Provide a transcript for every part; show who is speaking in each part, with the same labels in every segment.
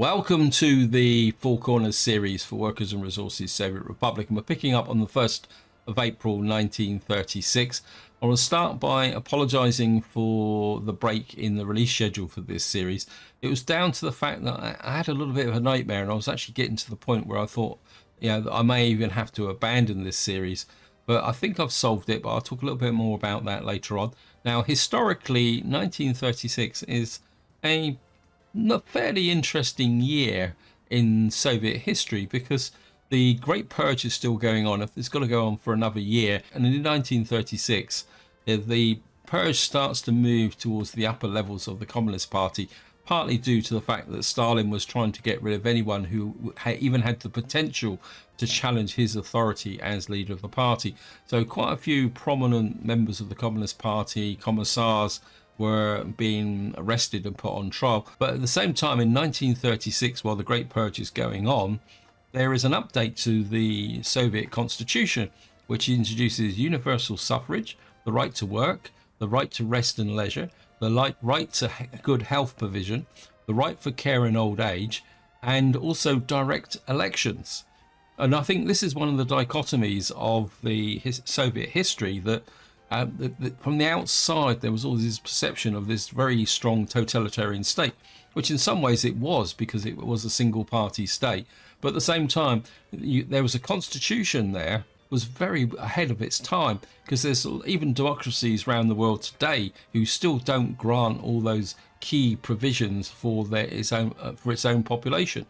Speaker 1: Welcome to the Four Corners series for Workers and Resources Soviet Republic, and we're picking up on the 1st of April 1936. I want to start by apologising for the break in the release schedule for this series. It was down to the fact that I had a little bit of a nightmare, and I was actually getting to the point where I thought, that I may even have to abandon this series. But I think I've solved it, but I'll talk a little bit more about that later on. Now, historically, 1936 is a fairly interesting year in Soviet history because the Great Purge is still going on. It's got to go on for another year. And in 1936, the purge starts to move towards the upper levels of the Communist Party, partly due to the fact that Stalin was trying to get rid of anyone who even had the potential to challenge his authority as leader of the party. So quite a few prominent members of the Communist Party, commissars, were being arrested and put on trial. But at the same time, in 1936, while the Great Purge is going on, there is an update to the Soviet constitution, which introduces universal suffrage, the right to work, the right to rest and leisure, the right to good health provision, the right for care in old age, and also direct elections. And I think this is one of the dichotomies of the Soviet history, that from the outside there was all this perception of this very strong totalitarian state, which in some ways it was, because it was a single party state. But at the same time, there was a constitution there was very ahead of its time, because there's even democracies around the world today who still don't grant all those key provisions for its own population.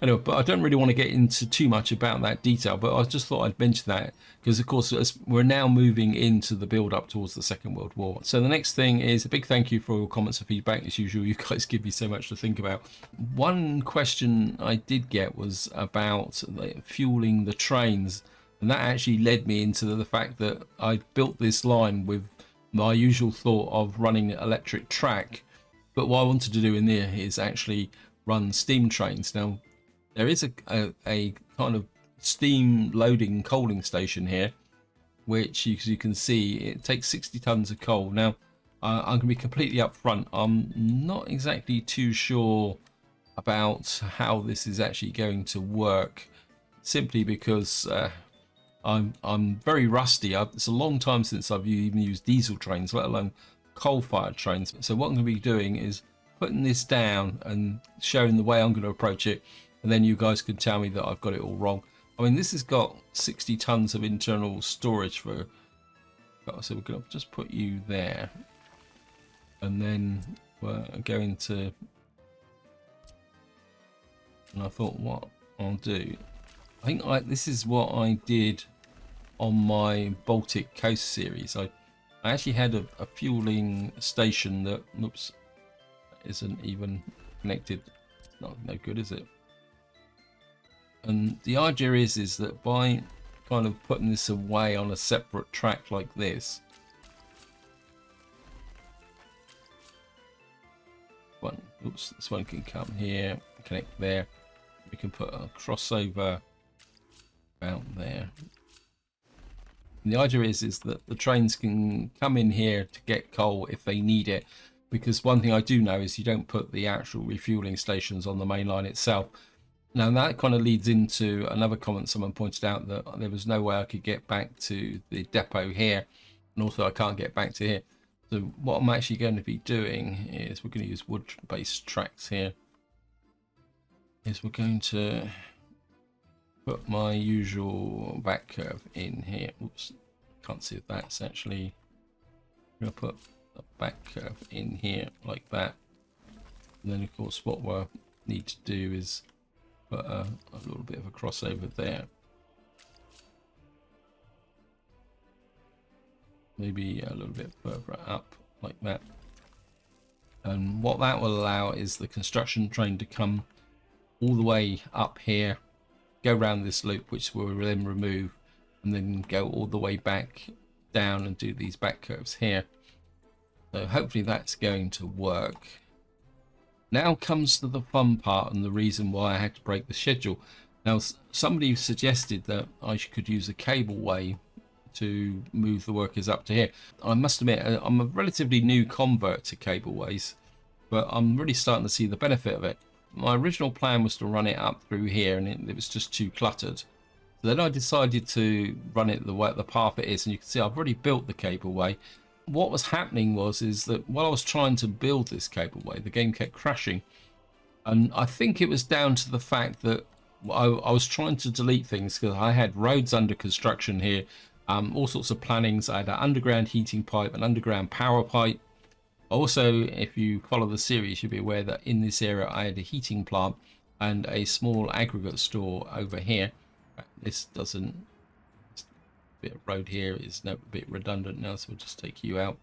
Speaker 1: Anyway, but I don't really want to get into too much about that detail, but I just thought I'd mention that because, of course, we're now moving into the build-up towards the Second World War. So the next thing is a big thank you for your comments and feedback. As usual, you guys give me so much to think about. One question I did get was about fueling the trains, and that actually led me into the fact that I built this line with my usual thought of running electric track, but what I wanted to do in there is actually run steam trains. Now, there is a kind of steam loading coaling station here, which, as you can see, it takes 60 tons of coal. Now, I'm going to be completely upfront. I'm not exactly too sure about how this is actually going to work, simply because I'm very rusty. It's a long time since I've even used diesel trains, let alone coal-fired trains. So what I'm going to be doing is putting this down and showing the way I'm going to approach it, and then you guys can tell me that I've got it all wrong. I mean, this has got 60 tons of internal storage for, so we're going to just put you there, and then we're going to, and I thought what I'll do, I think this is what I did on my Baltic Coast series. I actually had a fueling station that, oops, isn't even connected. It's no good, is it? And the idea is that by kind of putting this away on a separate track like this, this one can come here, connect there. We can put a crossover out there. And the idea is that the trains can come in here to get coal if they need it, because one thing I do know is you don't put the actual refueling stations on the main line itself. Now that kind of leads into another comment someone pointed out, that there was no way I could get back to the depot here, and also I can't get back to here. So what I'm actually going to be doing is we're going to use wood-based tracks here. Is we're going to put my usual back curve in here. Oops, can't see if that's actually. I'm going to put the back curve in here like that, and then of course what we need to do is put a little bit of a crossover there, maybe a little bit further up like that. And what that will allow is the construction train to come all the way up here, go around this loop, which we'll then remove, and then go all the way back down and do these back curves here. So hopefully that's going to work. Now comes to the fun part and the reason why I had to break the schedule. Now, somebody suggested that I could use a cableway to move the workers up to here. I must admit, I'm a relatively new convert to cableways, but I'm really starting to see the benefit of it. my original plan was to run it up through here, and it was just too cluttered. So then I decided to run it the way the path it is, and you can see I've already built the cableway. What was happening is that while I was trying to build this cableway, the game kept crashing, and I think it was down to the fact that I was trying to delete things because I had roads under construction here, all sorts of plannings. I had an underground heating pipe, an underground power pipe. Also, if you follow the series, you'll be aware that in this area I had a heating plant and a small aggregate store over here. This doesn't, this bit of road here is a bit redundant now, so we'll just take you out.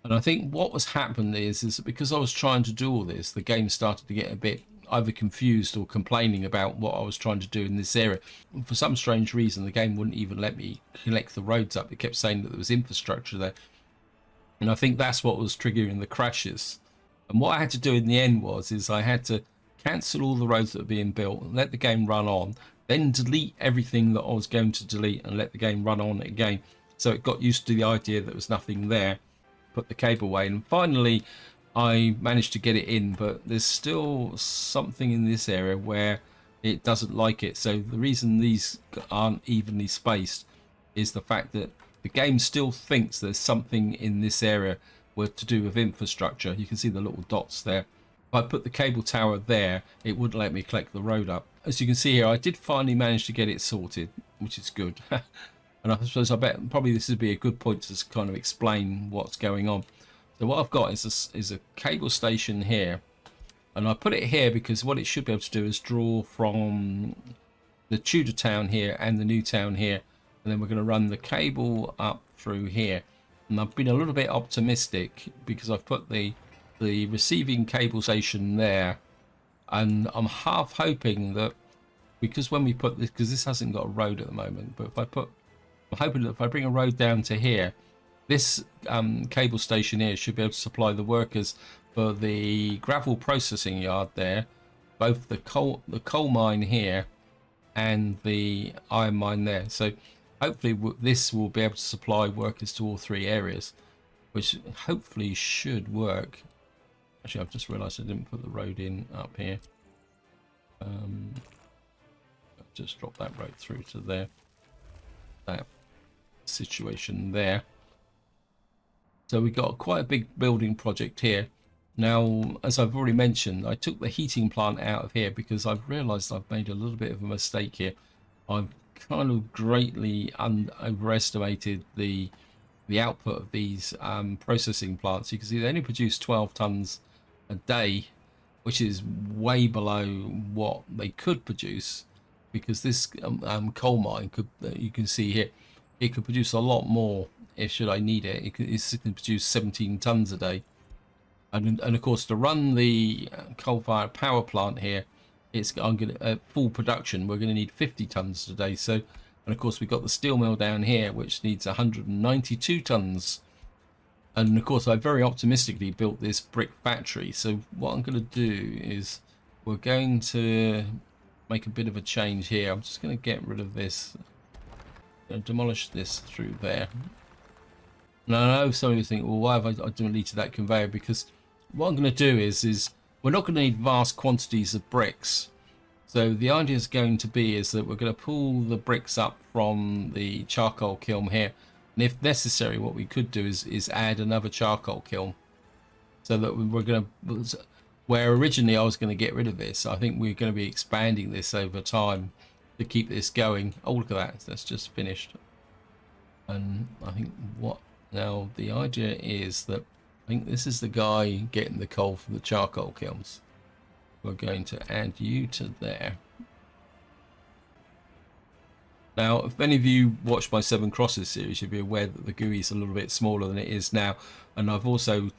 Speaker 1: And I think what was happened is that because I was trying to do all this, the game started to get a bit either confused or complaining about what I was trying to do in this area. And for some strange reason, the game wouldn't even let me connect the roads up. It kept saying that there was infrastructure there. And I think that's what was triggering the crashes. And what I had to do in the end is I had to cancel all the roads that were being built, let the game run on, then delete everything that I was going to delete and let the game run on again. So it got used to the idea that there was nothing there. Put the cable away, and finally I managed to get it in, but there's still something in this area where it doesn't like it. So the reason these aren't evenly spaced is the fact that the game still thinks there's something in this area to do with infrastructure. You can see the little dots there. If I put the cable tower there, it wouldn't let me collect the road up. As you can see here, I did finally manage to get it sorted, which is good. And I suppose I bet probably this would be a good point to kind of explain what's going on. So what I've got is a cable station here, and I put it here because what it should be able to do is draw from the Tudor town here and the new town here, and then we're going to run the cable up through here. And I've been a little bit optimistic because I've put the receiving cable station there, and I'm half hoping that because when we put this, because this hasn't got a road at the moment, but if I'm hoping that if I bring a road down to here, this cable station here should be able to supply the workers for the gravel processing yard there, both the coal mine here and the iron mine there. So hopefully this will be able to supply workers to all three areas, which hopefully should work. Actually, I've just realized I didn't put the road in up here. I'll just drop that road through to there. That situation there. So we got quite a big building project here. Now, as I've already mentioned, I took the heating plant out of here because I've realized I've made a little bit of a mistake here. I've kind of greatly overestimated the output of these processing plants. You can see they only produce 12 tons a day, which is way below what they could produce, because this coal mine could, you can see here, it could produce a lot more if should I need it. It can produce 17 tons a day, and of course to run the coal-fired power plant here, I'm going to full production. We're going to need 50 tons a day. So, and of course we've got the steel mill down here, which needs 192 tons. And of course I very optimistically built this brick factory. So what I'm going to do is we're going to make a bit of a change here. I'm just going to get rid of this. Demolish this through there. Now I know some of you think, well, why have I deleted that conveyor? Because what I'm going to do is we're not going to need vast quantities of bricks. So the idea is going to be is that we're going to pull the bricks up from the charcoal kiln here, and if necessary, what we could do is add another charcoal kiln, so that we're going to, where originally I was going to get rid of this, I think we're going to be expanding this over time to keep this going. Oh, look at that, that's just finished. And I think now the idea is that I think this is the guy getting the coal from the charcoal kilns. We're going to add you to there. Now, if any of you watched my Seven Crosses series, you'll be aware that the GUI is a little bit smaller than it is now, and I've also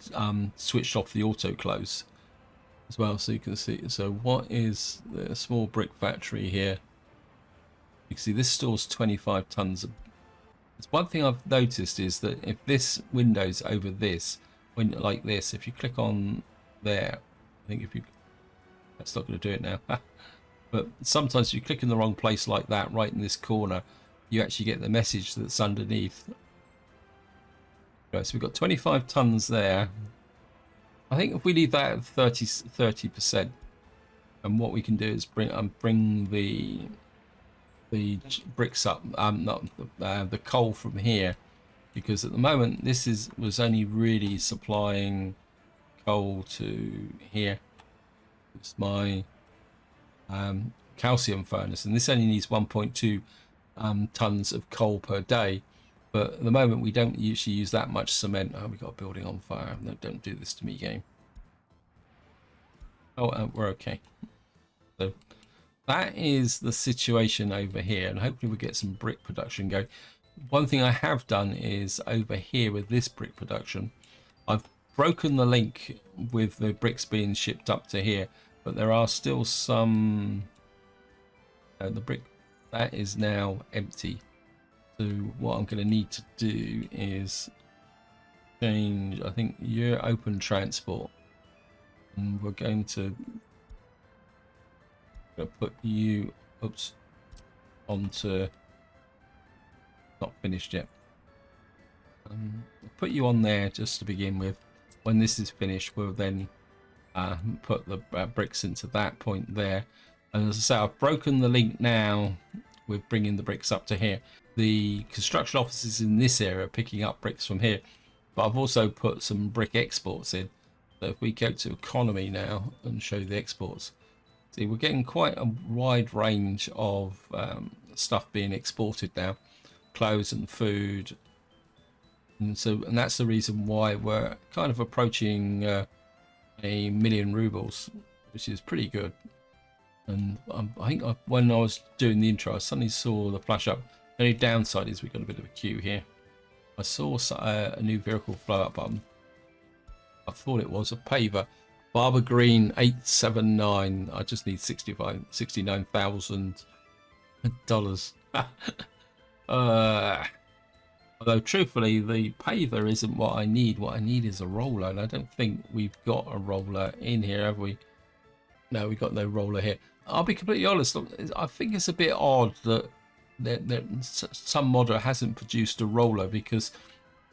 Speaker 1: switched off the auto close as well, so you can see. So what is the small brick factory here? You can see this stores 25 tons of. It's one thing I've noticed is that if this window's over this, when like this, if you click on there, I think if you, that's not going to do it now. But sometimes if you click in the wrong place like that, right in this corner, you actually get the message that's underneath. Right, so we've got 25 tons there. I think if we leave that at 30%, And what we can do is bring the bricks up, not the coal from here, because at the moment this was only really supplying coal to here. It's my calcium furnace, and this only needs 1.2 tons of coal per day. But at the moment we don't usually use that much cement. Oh, we got a building on fire. No, don't do this to me, game. Oh, we're okay. So that is the situation over here, and hopefully we'll get some brick production going. One thing I have done is over here with this brick production, I've broken the link with the bricks being shipped up to here, but there are still some the brick that is now empty. So what I'm going to need to do is change, I think, your open transport, and we're going to put you onto, not finished yet. I'll put you on there just to begin with. When this is finished, we'll then put the bricks into that point there. And as I say, I've broken the link now with bringing the bricks up to here. The construction offices in this area are picking up bricks from here, but I've also put some brick exports in. So if we go to economy now and show the exports, see, we're getting quite a wide range of stuff being exported now, clothes and food, and that's the reason why we're kind of approaching 1,000,000 rubles, which is pretty good. And I think when I was doing the intro, I suddenly saw the flash up. The only downside is we've got a bit of a queue here. I saw a new vehicle flow up. I thought it was a paver. Barber Green 879. I just need $69,000. Although truthfully, the paver isn't what I need. What I need is a roller, and I don't think we've got a roller in here, have we? No, we've got no roller here. I'll be completely honest. I think it's a bit odd that some modder hasn't produced a roller, because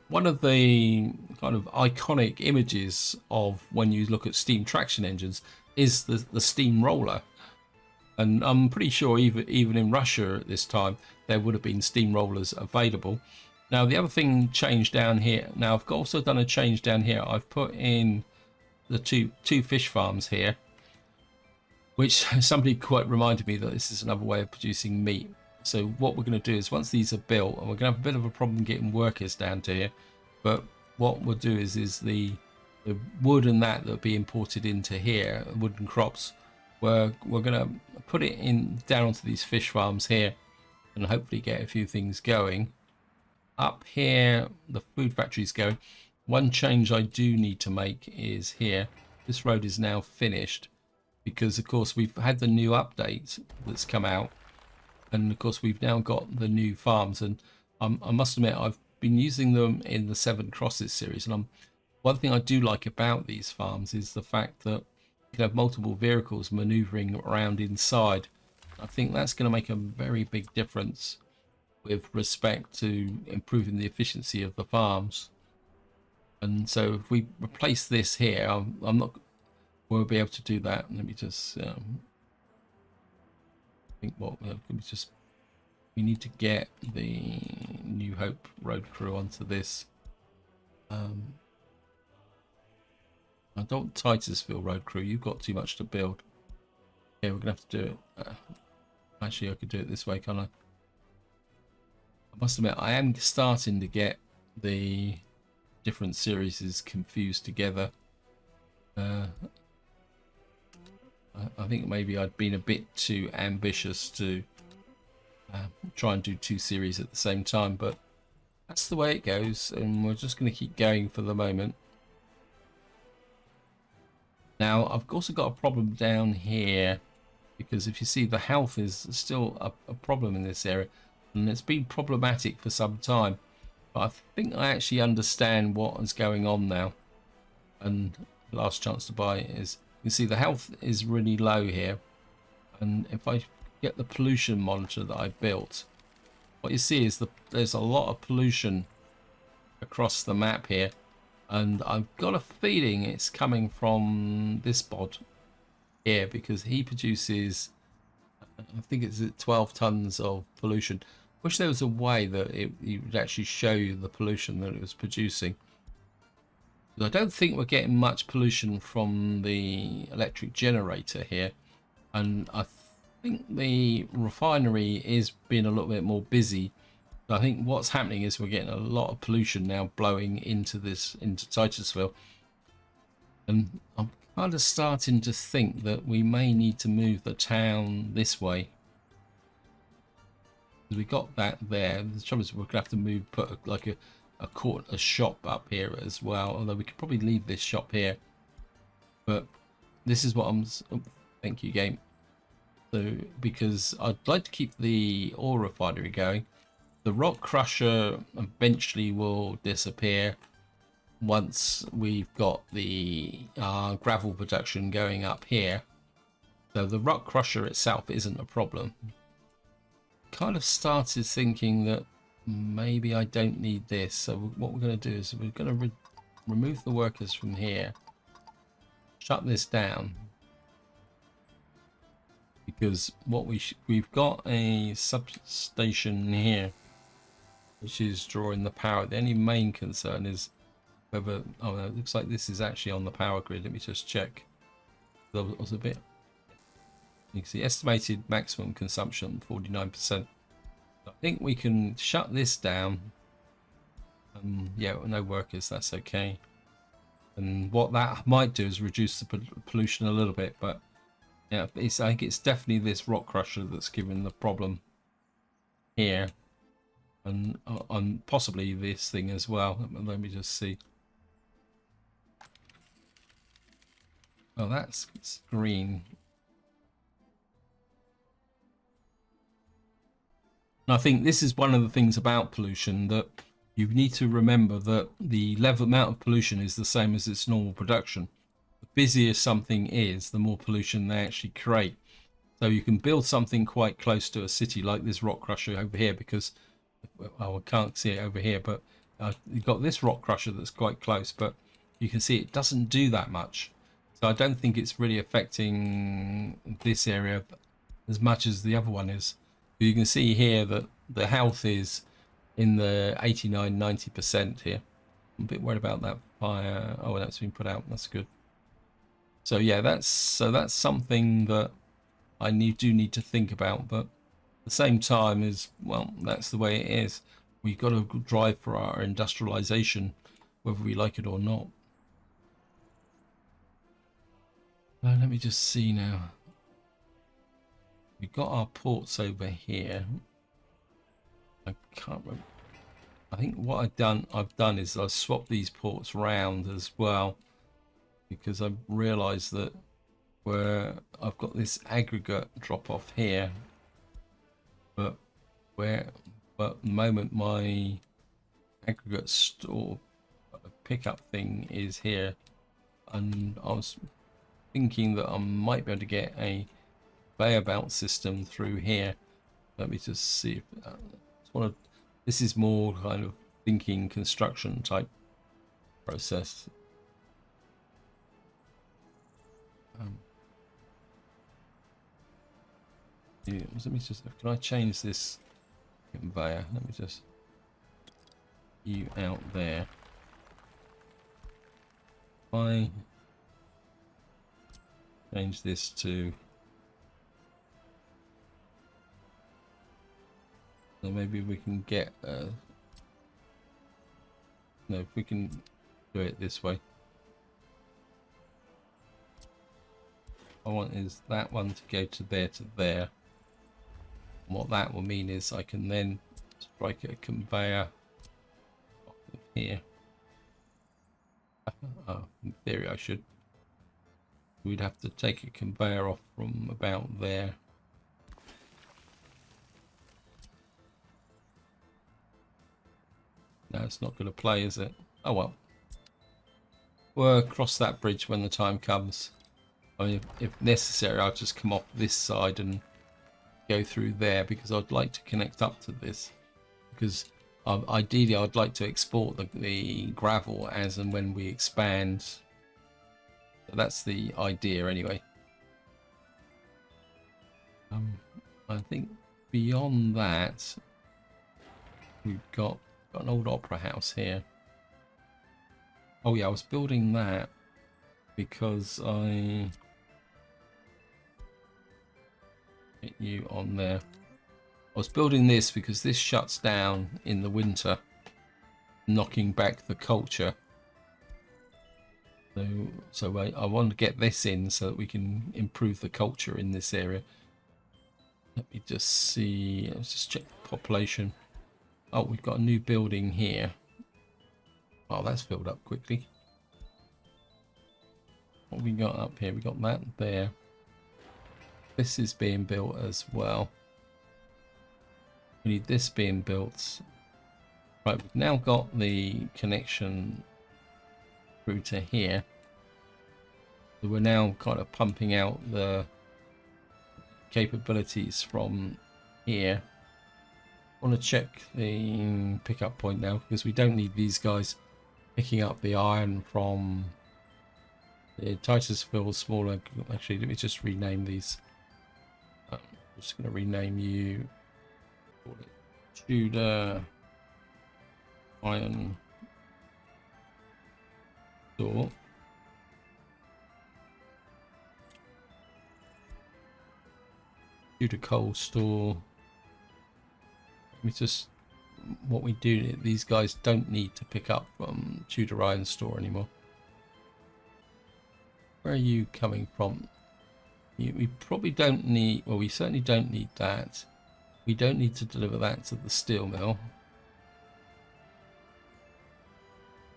Speaker 1: one of the kind of iconic images of when you look at steam traction engines is the steam roller. And I'm pretty sure even in Russia at this time, there would have been steam rollers available. Now, the other thing changed down here. Now, I've also done a change down here. I've put in the two fish farms here, which somebody quite reminded me that this is another way of producing meat. So what we're going to do is, once these are built, and we're going to have a bit of a problem getting workers down to here, but what we'll do is the wood and that will be imported into here, wooden crops, we're going to put it in down onto these fish farms here, and hopefully get a few things going. Up here, the food factory's going. One change I do need to make is here. This road is now finished, because of course we've had the new update that's come out, and of course we've now got the new farms, and I must admit I've been using them in the Seven Crosses series, and one thing I do like about these farms is the fact that you can have multiple vehicles maneuvering around inside. I think that's going to make a very big difference with respect to improving the efficiency of the farms. And so if we replace this here, I'm not we'll be able to do that. Let me just think we need to get the New Hope road crew onto this. I don't Titusville road crew, you've got too much to build. Yeah, we're gonna have to do it. Actually, I could do it this way, can't I? I must admit, I am starting to get the different series confused together. I think maybe I'd been a bit too ambitious to try and do two series at the same time, but that's the way it goes, and we're just going to keep going for the moment. Now, I've also got a problem down here, because if you see, the health is still a problem in this area, and it's been problematic for some time. But I think I actually understand what is going on now. And last chance to buy is, you can see the health is really low here, and if I get the pollution monitor that I built, what you see is there's a lot of pollution across the map here, and I've got a feeling it's coming from this bod here, because he produces, I think it's 12 tons of pollution. Wish there was a way that it would actually show you the pollution that it was producing. I don't think we're getting much pollution from the electric generator here, and I think the refinery is being a little bit more busy. So I think what's happening is we're getting a lot of pollution now blowing into Titusville, and I'm kind of starting to think that we may need to move the town this way. We got that there. The trouble is we're gonna have to put like a shop up here as well. Although we could probably leave this shop here, but this is what I'm. Oh, thank you, game. So because I'd like to keep the ore refinery going, the rock crusher eventually will disappear once we've got the gravel production going up here. So the rock crusher itself isn't a problem. Kind of started thinking that maybe I don't need this. So what we're going to do is we're going to remove the workers from here, shut this down, because what we've got a substation here which is drawing the power. The only main concern is whether, oh no, it looks like this is actually on the power grid. Let me just check. That was a bit. You can see estimated maximum consumption 49%. I think we can shut this down. Yeah, no workers, that's okay. And what that might do is reduce the pollution a little bit, but yeah, I think it's definitely this rock crusher that's giving the problem here, and possibly this thing as well. Let me just see. Oh, it's green. And I think this is one of the things about pollution, that you need to remember that the level amount of pollution is the same as its normal production. The busier something is, the more pollution they actually create. So you can build something quite close to a city like this rock crusher over here, because, well, I can't see it over here, but you've got this rock crusher that's quite close, but you can see it doesn't do that much. So I don't think it's really affecting this area as much as the other one is. You can see here that the health is in the 89-90% here. I'm a bit worried about that fire. Oh, that's been put out. That's good. So yeah, that's something that I do need to think about, but at the same time is, well, that's the way it is. We've got to drive for our industrialization, whether we like it or not. Let me just see now. We've got our ports over here. I can't remember. I think what I've done is I've swapped these ports round as well, because I've realized that where I've got this aggregate drop off here, but at the moment my aggregate store pickup thing is here, and I was thinking that I might be able to get a conveyor belt system through here. Let me just see if this is more kind of thinking construction type process. Yeah, let me just, can I change this conveyor? Let me just you out there. If I change this to, so maybe we can get no, if we can do it this way. I want is that one to go to there. And what that will mean is I can then strike a conveyor here. In theory I should. We'd have to take a conveyor off from about there. No, it's not going to play, is it? Oh well. We'll cross that bridge when the time comes. I mean, if necessary, I'll just come off this side and go through there, because I'd like to connect up to this. Because ideally, I'd like to export the gravel as and when we expand. So that's the idea, anyway. I think beyond that, we've got an old opera house here. Oh yeah, I was building that because I get you on there. I was building this because this shuts down in the winter, knocking back the culture. So I want to get this in so that we can improve the culture in this area. Let me just see. Let's just check the population. Oh, we've got a new building here. Oh, that's filled up quickly. What have we got up here? We got that there. This is being built as well. We need this being built. Right, we've now got the connection through to here. So we're now kind of pumping out the capabilities from here. I want to check the pickup point now because we don't need these guys picking up the iron from the Titusville smaller. Actually, let me just rename these. I'm just going to rename you Tudor Iron Store. Tudor Coal Store. Let me just, what we do, these guys don't need to pick up from Tudor Iron Store anymore. Where are you coming from? We probably don't need, well, we certainly don't need that. We don't need to deliver that to the steel mill.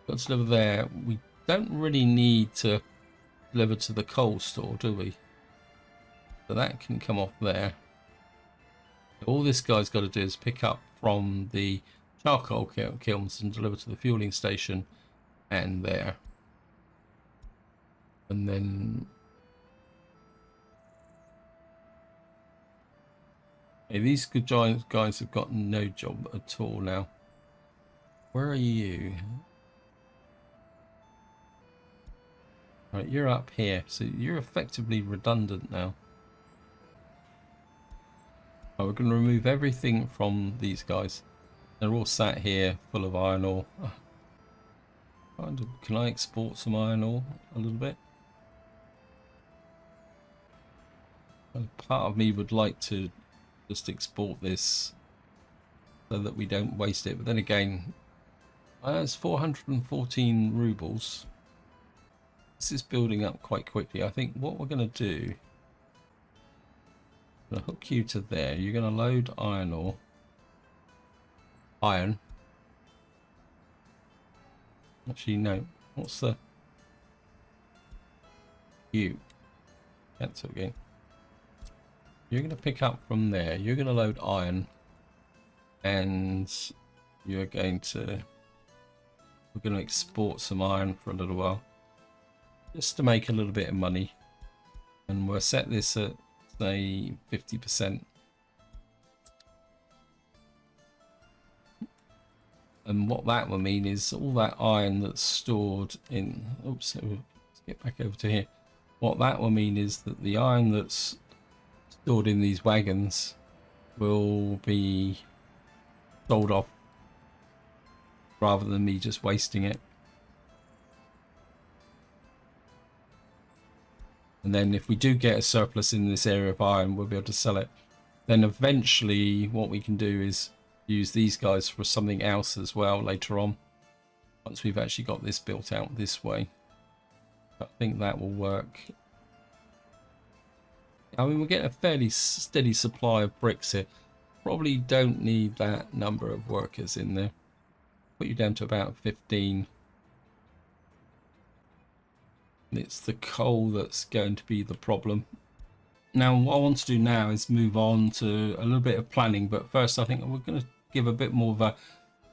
Speaker 1: Got to deliver there. We don't really need to deliver to the coal store, do we? So that can come off there. All this guy's got to do is pick up from the charcoal kilns and deliver to the fueling station and there. And then hey, these good giant guys have got no job at all now. Where are you? Right, you're up here, so you're effectively redundant now. Oh, we're going to remove everything from these guys. They're all sat here full of iron ore. Can I export some iron ore a little bit? Well, part of me would like to just export this so that we don't waste it. But then again, it's 414 rubles. This is building up quite quickly. I think what we're going to do, I'm going to hook you to there. You're going to load iron ore. Iron. Actually, no. What's the... You. Cancel again. You're going to pick up from there. You're going to load iron. And you're going to... We're going to export some iron for a little while. Just to make a little bit of money. And we'll set this at, say, 50%. And what that will mean is all that iron that's stored in... Oops, let's get back over to here. What that will mean is that the iron that's stored in these wagons will be sold off rather than me just wasting it. And then if we do get a surplus in this area of iron, we'll be able to sell it. Then eventually what we can do is use these guys for something else as well later on, once we've actually got this built out this way. I think that will work. I mean, we're getting a fairly steady supply of bricks here. Probably don't need that number of workers in there. Put you down to about 15. It's the coal that's going to be the problem. Now, what I want to do now is move on to a little bit of planning, but first I think we're going to give a bit more of a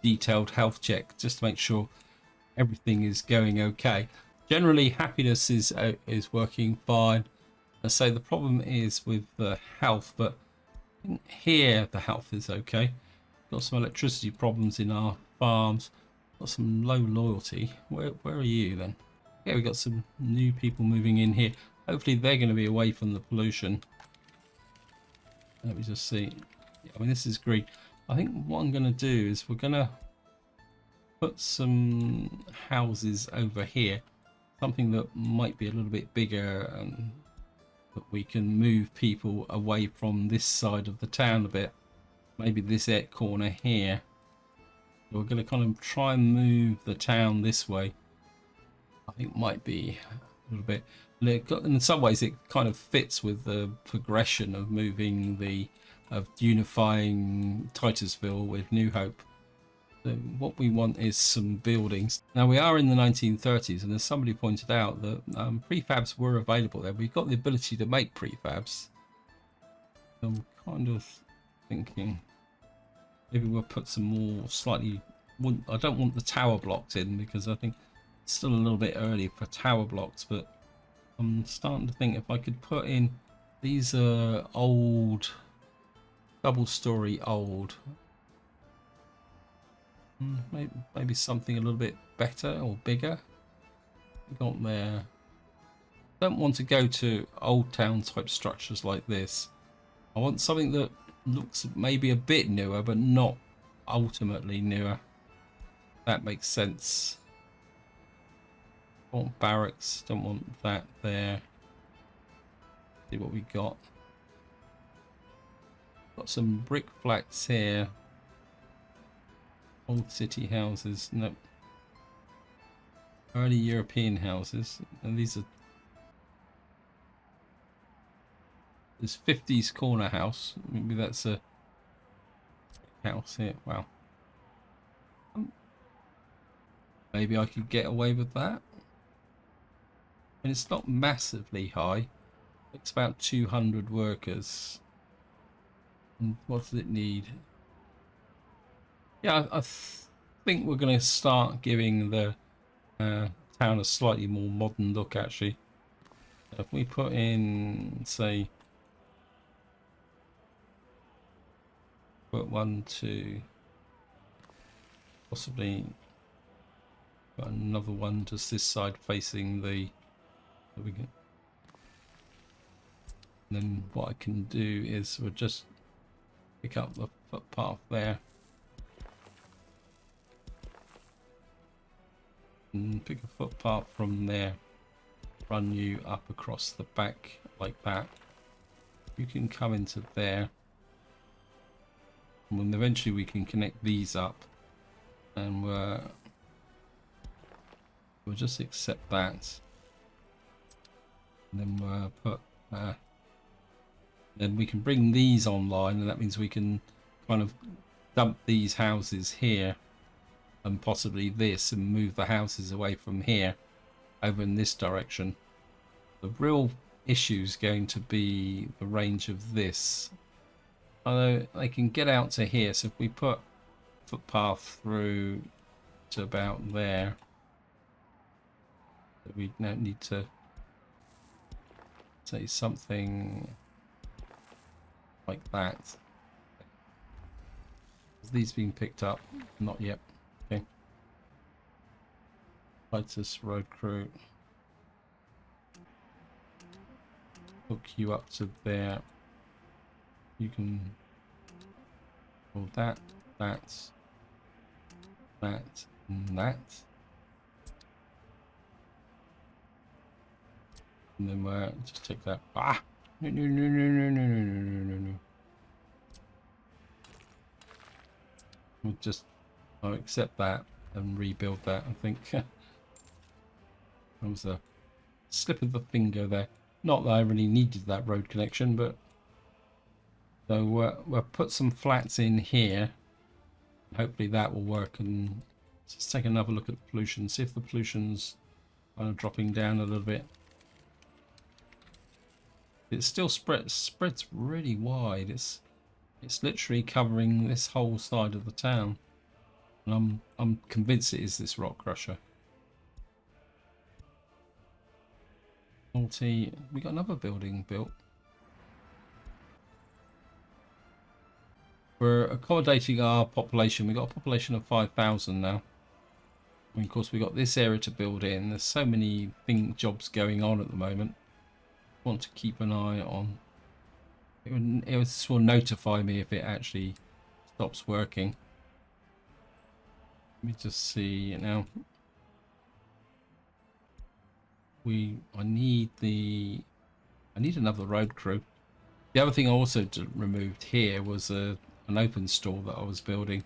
Speaker 1: detailed health check just to make sure everything is going okay. Generally, happiness is working fine. I say the problem is with the health, but here the health is okay. Got some electricity problems in our farms. Got some low loyalty. Where are you then? Yeah, we got some new people moving in here. Hopefully they're going to be away from the pollution. Let me just see. Yeah, I mean, this is green. I think what I'm going to do is we're going to put some houses over here. Something that might be a little bit bigger, and that we can move people away from this side of the town a bit. Maybe this corner here. We're going to kind of try and move the town this way. I think might be a little bit. In some ways, it kind of fits with the progression of moving of unifying Titusville with New Hope. So what we want is some buildings. Now we are in the 1930s, and as somebody pointed out, that prefabs were available there. We've got the ability to make prefabs. I'm kind of thinking maybe we'll put some more slightly. I don't want the tower blocks in because I think it's still a little bit early for tower blocks, but I'm starting to think if I could put in these old, double-story old. Maybe something a little bit better or bigger. We got there. Don't want to go to old town type structures like this. I want something that looks maybe a bit newer, but not ultimately newer. That makes sense. Don't want barracks. Don't want that there. See what we got. Got some brick flats here. Old city houses. Nope. Early European houses. And these are. This 50s corner house. Maybe that's a house here. Wow. Maybe I could get away with that. And it's not massively high. It's about 200 workers. And what does it need? Yeah, I think we're going to start giving the town a slightly more modern look, actually. If we put in, say, put 1, 2, possibly got another one just this side facing the. There we go. And then what I can do is we'll just pick up the footpath there. And pick a footpath from there, run you up across the back like that. You can come into there, and then eventually we can connect these up, and we'll just accept that. And then we'll put then we can bring these online, and that means we can kind of dump these houses here and possibly this, and move the houses away from here over in this direction. The real issue is going to be the range of this. Although they can get out to here, so if we put footpath through to about there, we now need to say something like that. Is these being picked up? Not yet. Okay. Titus road crew. Hook you up to there. You can hold that, and that. And then we'll just take that. Ah! No, no, no, no, no, no, no, no, no, no. We'll just, I'll accept that and rebuild that, I think. That was a slip of the finger there. Not that I really needed that road connection, but so we'll put some flats in here. Hopefully that will work, and let's take another look at the pollution, see if the pollution's kind of dropping down a little bit. It still spreads really wide. It's literally covering this whole side of the town, and I'm convinced it is this rock crusher. We got another building built. We're accommodating our population. We got a population of 5,000 now. And of course we got this area to build in. There's so many jobs going on at the moment. Want to keep an eye on. It will notify me if it actually stops working. Let me just see now. I need another road crew. The other thing I also removed here was an open store that I was building.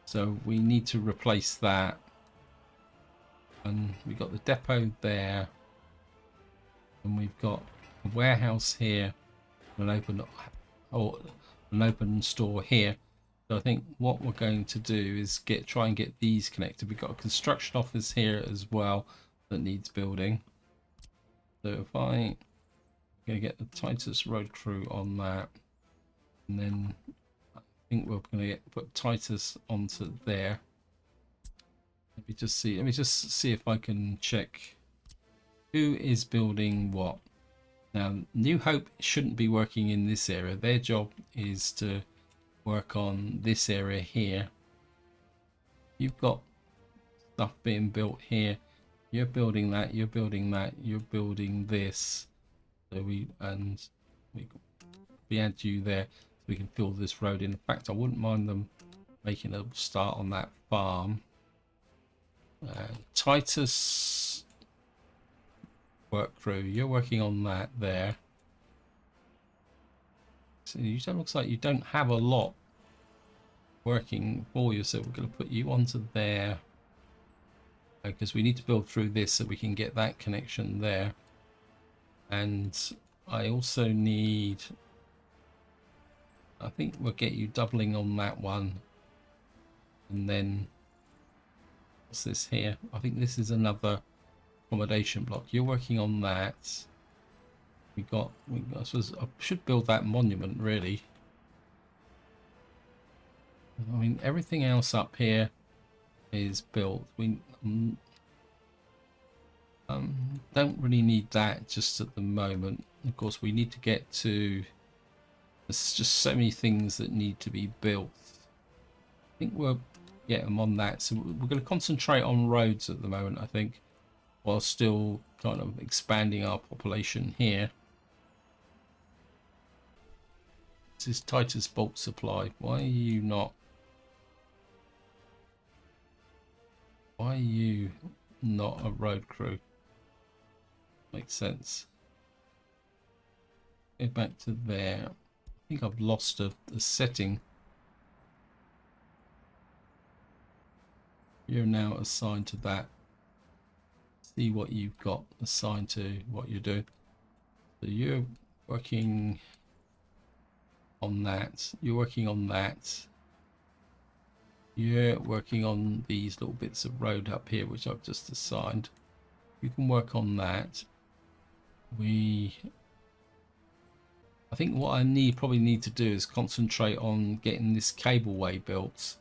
Speaker 1: So we need to replace that. And we got the depot there. And we've got a warehouse here. An open store here. So I think what we're going to do is try and get these connected. We've got a construction office here as well that needs building. So if I'm going to get the Titus road crew on that, and then I think we're going to put Titus onto there. Let me just see if I can check who is building what. Now, New Hope shouldn't be working in this area. Their job is to work on this area here. You've got stuff being built here. You're building that. You're building that. You're building this. So we add you there so we can fill this road in. In fact, I wouldn't mind them making a start on that farm. Titus work crew, you're working on that there. So looks like you don't have a lot working for you, so we're going to put you onto there because we need to build through this so we can get that connection there. And I also need, I think we'll get you doubling on that one. And then what's this here? I think this is another accommodation block. You're working on that. I suppose I should build that monument really. I mean, everything else up here is built. We don't really need that just at the moment. Of course, we need to get to. There's just so many things that need to be built. I think we'll get them on that. So we're going to concentrate on roads at the moment, I think, while still kind of expanding our population here. This is Titus bulk supply. Why are you not? Why are you not a road crew? Makes sense. Go back to there. I think I've lost a setting. You're now assigned to that. See what you've got assigned to what you're doing. So you're working on that. You're working on that. You're working on these little bits of road up here, which I've just assigned. You can work on that. I think what I probably need to do is concentrate on getting this cableway built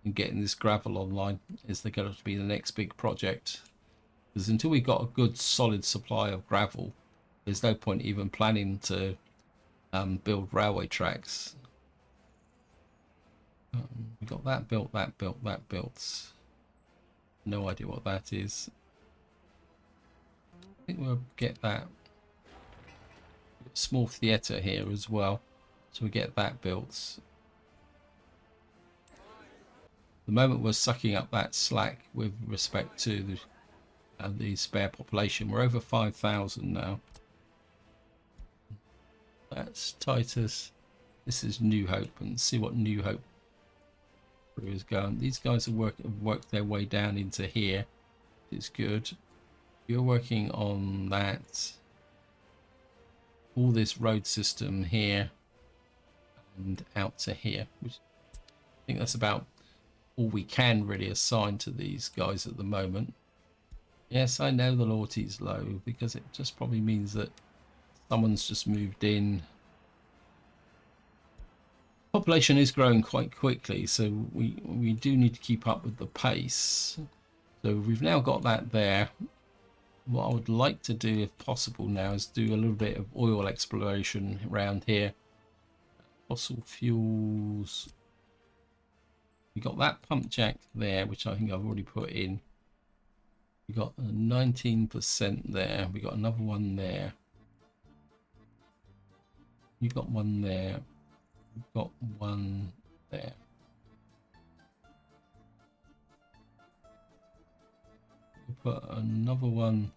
Speaker 1: and getting this gravel online. Is there going to be the next big project? Because until we got a good solid supply of gravel, there's no point even planning to build railway tracks. We got that built, that built, that built. No idea what that is. I think we'll get that. Small theatre here as well, so we get that built. The moment we're sucking up that slack with respect to the spare population. We're over 5,000 now. That's Titus. This is New Hope, and see what New Hope is going. These guys have worked their way down into here. It's good. You're working on that. All this road system here and out to here, which I think that's about all we can really assign to these guys at the moment. Yes, I know the loyalty's low because it just probably means that someone's just moved in. Population is growing quite quickly, so we do need to keep up with the pace. So we've now got that there. What I would like to do, if possible, now is do a little bit of oil exploration around here. Fossil fuels. We got that pump jack there, which I think I've already put in. We got a 19% there. We got another one there. You got one there. You've got one there. We'll put another one.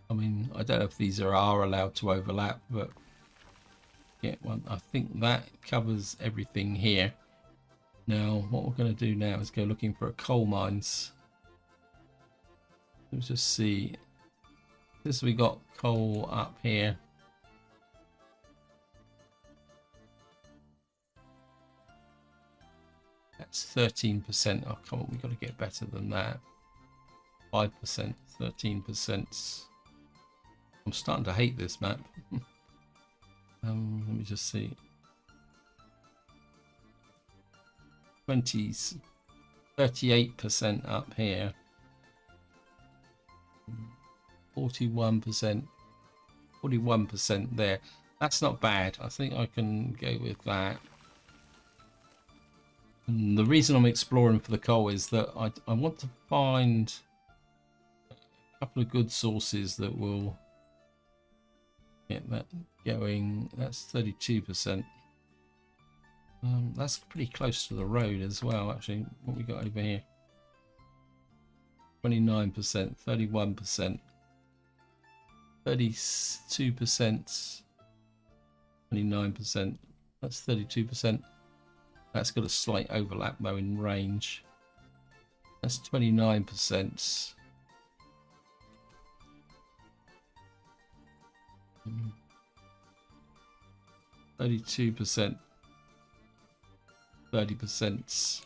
Speaker 1: I mean, I don't know if these are allowed to overlap, but get one. I think that covers everything here. Now, what we're going to do now is go looking for a coal mines. Let's just see. This we got coal up here. That's 13%. Oh, come on, we've got to get better than that. 5%, 13%. I'm starting to hate this map. Let me just see. 20s, 38% up here. 41%, 41% there. That's not bad. I think I can go with that. And the reason I'm exploring for the coal is that I want to find a couple of good sources that will get that going. That's 32%. That's pretty close to the road as well, actually. What we got over here? 29%, 31%, 32%, 29%. That's 32%. That's got a slight overlap though in range. That's 29%. 32%. 30%.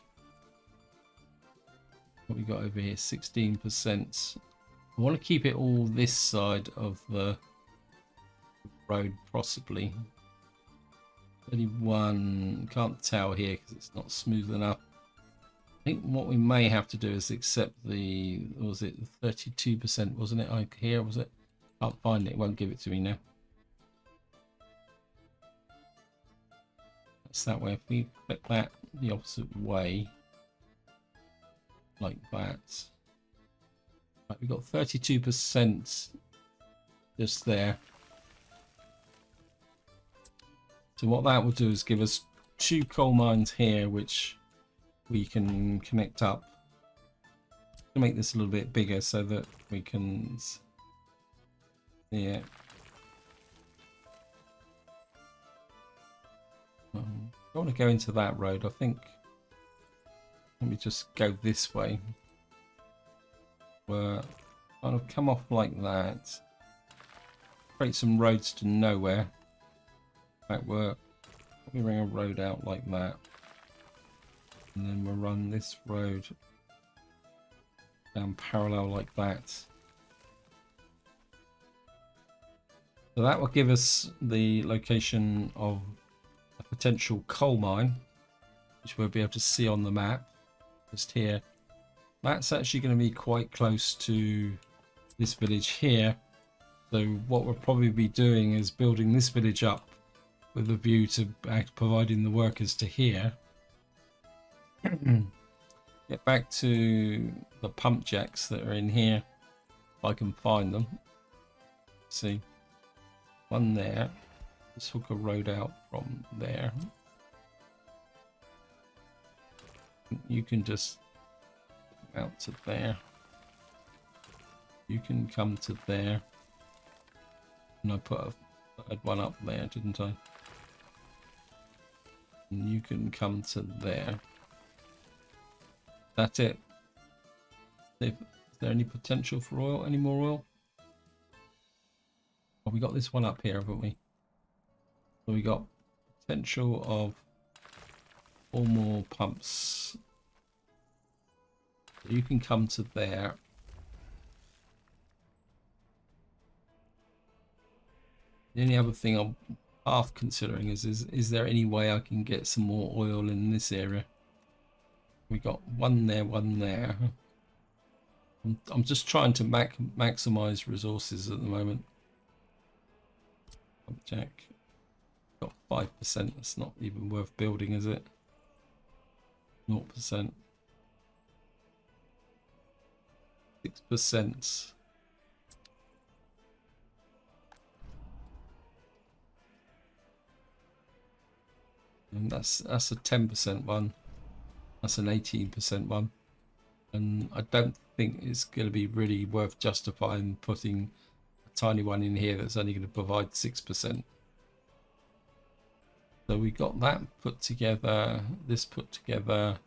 Speaker 1: What we got over here? 16%. I want to keep it all this side of the road, possibly. 31. Can't tell here because it's not smooth enough. I think what we may have to do is accept the, what was it, 32%, wasn't it? Here was it? Can't find it. It won't give it to me now. That's that way. If we flip that the opposite way, like that. Right, we've got 32% just there. So what that will do is give us 2 coal mines here, which we can connect up to make this a little bit bigger so that we can, yeah. I don't want to go into that road. I think let me just go this way. Where kind of come off like that. Create some roads to nowhere. That work. We bring a road out like that. And then we'll run this road down parallel like that. So that will give us the location of a potential coal mine, which we'll be able to see on the map just here. That's actually going to be quite close to this village here. So what we'll probably be doing is building this village up with a view to providing the workers to here. Get back to the pump jacks that are in here, if I can find them. See, one there. Let's hook a road out from there. You can just out to there. You can come to there. And I had one up there, didn't I? And you can come to there. That's it. Is there any potential for oil? Any more oil? Oh, we got this one up here, haven't we? So we got potential of 4 more pumps. You can come to there. The only other thing I'm half considering is there any way I can get some more oil in this area? We got one there, one there. I'm just trying to maximize resources at the moment. Pump jack. Got 5%. That's not even worth building, is it? 0%. 6%. And that's a 10% one. That's an 18% one. And I don't think it's going to be really worth justifying putting a tiny one in here that's only going to provide 6%. So we got that put together, this put together.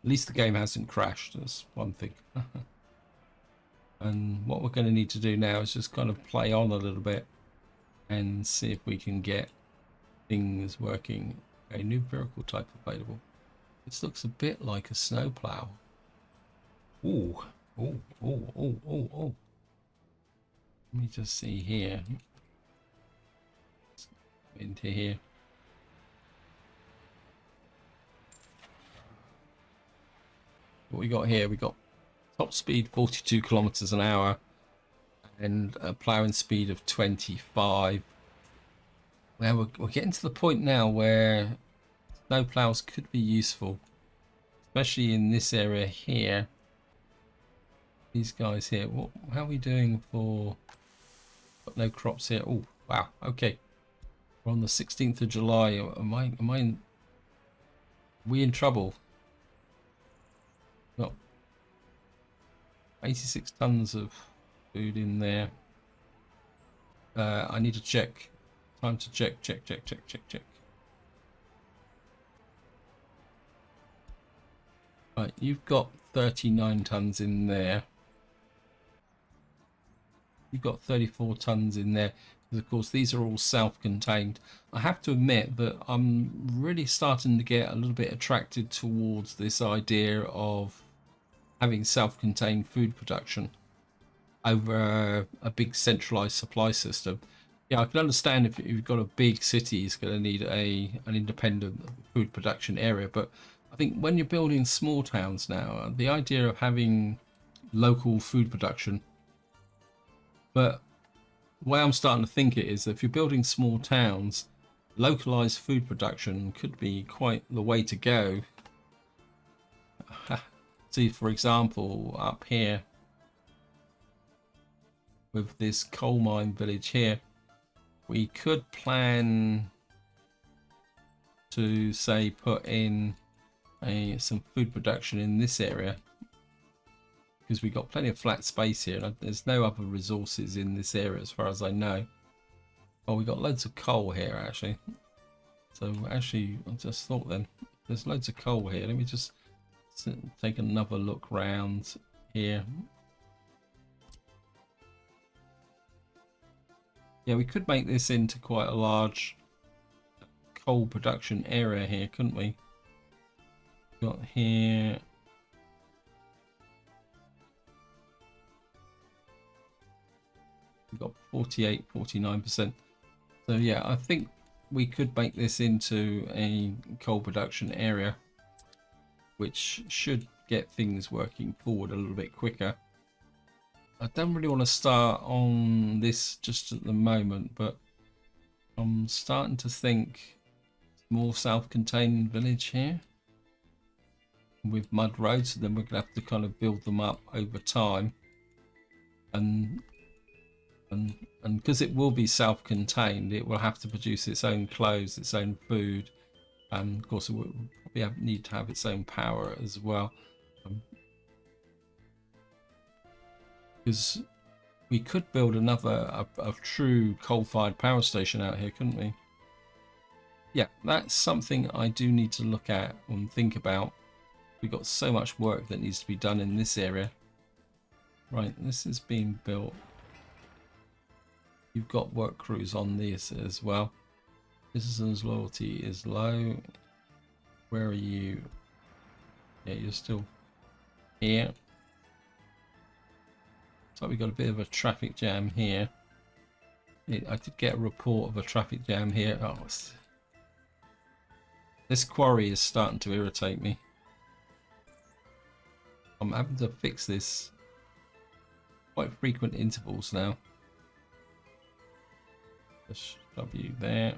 Speaker 1: At least the game hasn't crashed, that's one thing. And what we're going to need to do now is just kind of play on a little bit and see if we can get things working. A new vehicle type available. This looks a bit like a snowplow. Ooh, oh, oh, oh, oh, oh. Let me just see here. Into here. What we got here? We got top speed 42 kilometers an hour and a ploughing speed of 25. Well, we're getting to the point now where snow plows could be useful, especially in this area here. These guys here. How are we doing for? Got no crops here. Oh wow. Okay, we're on the 16th of July. Am I in? We in trouble? Got 86 tons of food in there. I need to check. Time to check. Right, you've got 39 tons in there. You've got 34 tons in there. Because of course these are all self-contained. I have to admit that I'm really starting to get a little bit attracted towards this idea of having self-contained food production over a big centralized supply system. Yeah, I can understand if you've got a big city, it's going to need an independent food production area. But I think when you're building small towns now, the idea of having local food production, but the way I'm starting to think it is that if you're building small towns, localized food production could be quite the way to go. See, for example, up here with this coal mine village here, we could plan to say put in some food production in this area, because we've got plenty of flat space here. There's no other resources in this area as far as I know. Oh, we got loads of coal here actually. So actually, I just thought then, there's loads of coal here. Let me just take another look round here. Yeah, we could make this into quite a large coal production area here, couldn't we? Got here. We've got 49%. So yeah, I think we could make this into a coal production area, which should get things working forward a little bit quicker. I don't really want to start on this just at the moment, but I'm starting to think more self-contained village here with mud roads, so then we're gonna have to kind of build them up over time, and because it will be self-contained, it will have to produce its own clothes, its own food, and of course it will probably need to have its own power as well, because we could build another a true coal-fired power station out here, couldn't we? Yeah, that's something I do need to look at and think about. We've got so much work that needs to be done in this area. Right, this is being built. You've got work crews on this as well. Citizens' loyalty is low. Where are you? Yeah, you're still here. So we got a bit of a traffic jam here. I did get a report of a traffic jam here. Oh, this quarry is starting to irritate me. I'm having to fix this quite frequent intervals now. Just W there.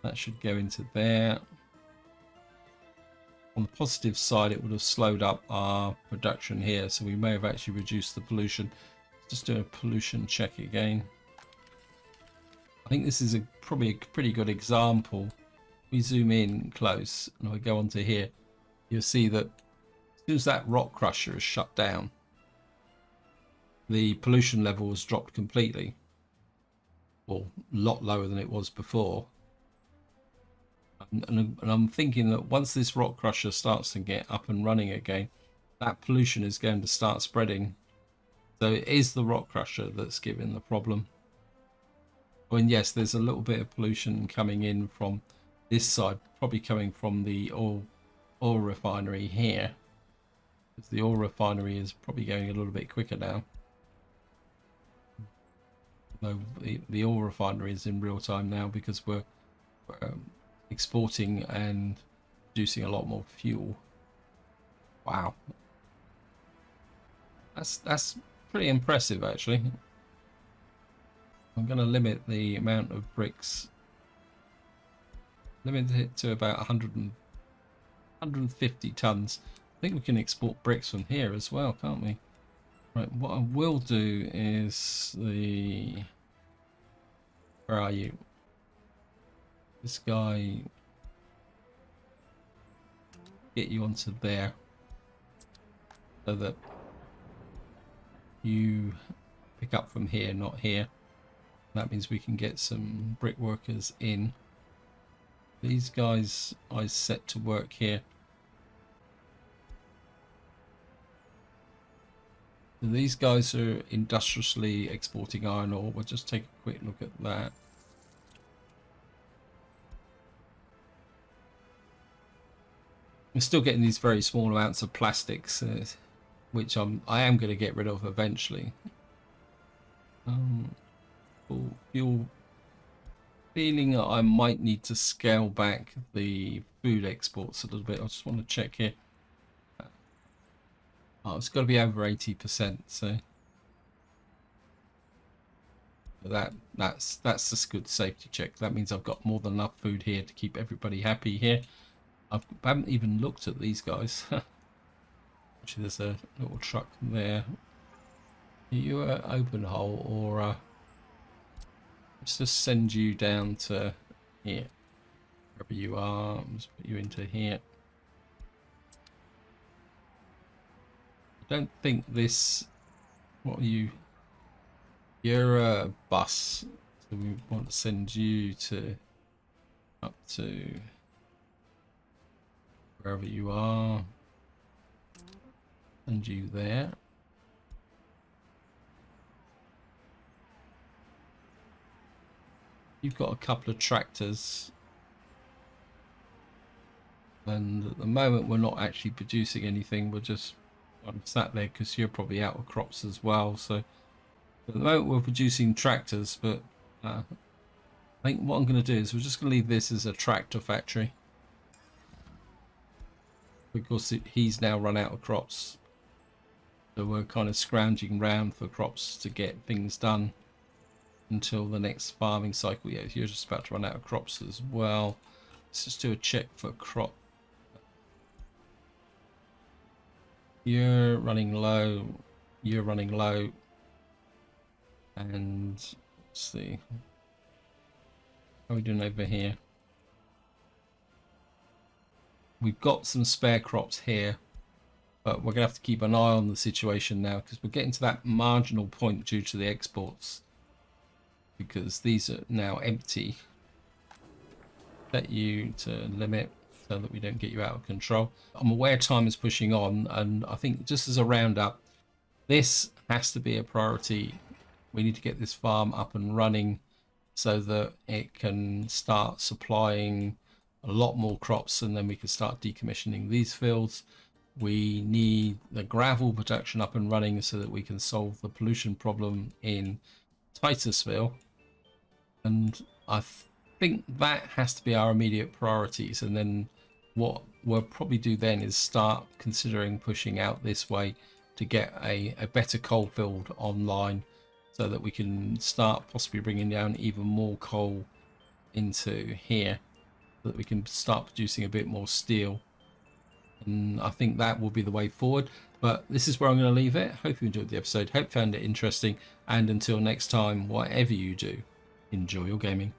Speaker 1: That should go into there. On the positive side, it would have slowed up our production here, so we may have actually reduced the pollution. Just do a pollution check again. I think this is probably a pretty good example. We zoom in close and I go onto here, you'll see that as soon as that rock crusher is shut down, the pollution level has dropped completely, or a lot lower than it was before. And I'm thinking that once this rock crusher starts to get up and running again, that pollution is going to start spreading. So it is the rock crusher that's giving the problem. I mean, yes, there's a little bit of pollution coming in from this side, probably coming from the oil refinery here, because the oil refinery is probably going a little bit quicker now. Though the oil refinery is in real time now because we're exporting and producing a lot more fuel. Wow, that's pretty impressive actually. I'm going to limit the amount of bricks, limit it to about 150 tons. I think we can export bricks from here as well, can't we? Right, what I will do is where are you? This guy, get you onto there so that you pick up from here, not here. That means we can get some brick workers in. These guys I set to work here. So these guys are industriously exporting iron ore. We'll just take a quick look at that. I'm still getting these very small amounts of plastics, which I am going to get rid of eventually. Fuel. Feeling that I might need to scale back the food exports a little bit. I just want to check here. Oh, it's got to be over 80%. So that's just a good safety check. That means I've got more than enough food here to keep everybody happy here. I haven't even looked at these guys. Actually, there's a little truck there. Are you an open hole or let's just send you down to here, wherever you are. Let's put you into here. I don't think this. What are you? You're a bus, so we want to send you to up to wherever you are. Send you there. You've got a couple of tractors, and at the moment we're not actually producing anything. We're just sat there because you're probably out of crops as well. So at the moment we're producing tractors, but I think what I'm going to do is we're just going to leave this as a tractor factory because he's now run out of crops. So we're kind of scrounging around for crops to get things done until the next farming cycle. Yeah, you're just about to run out of crops as well. Let's just do a check for crop. You're running low. You're running low. And let's see. How are we doing over here? We've got some spare crops here, but we're going to have to keep an eye on the situation now because we're getting to that marginal point due to the exports. Because these are now empty. Set you to limit so that we don't get you out of control. I'm aware time is pushing on, and I think just as a roundup, this has to be a priority. We need to get this farm up and running so that it can start supplying a lot more crops, and then we can start decommissioning these fields. We need the gravel production up and running so that we can solve the pollution problem in Titusville. And I think that has to be our immediate priorities. And then what we'll probably do then is start considering pushing out this way to get a better coal field online so that we can start possibly bringing down even more coal into here so that we can start producing a bit more steel. And I think that will be the way forward. But this is where I'm going to leave it. Hope you enjoyed the episode. Hope you found it interesting. And until next time, whatever you do, Enjoy your gaming.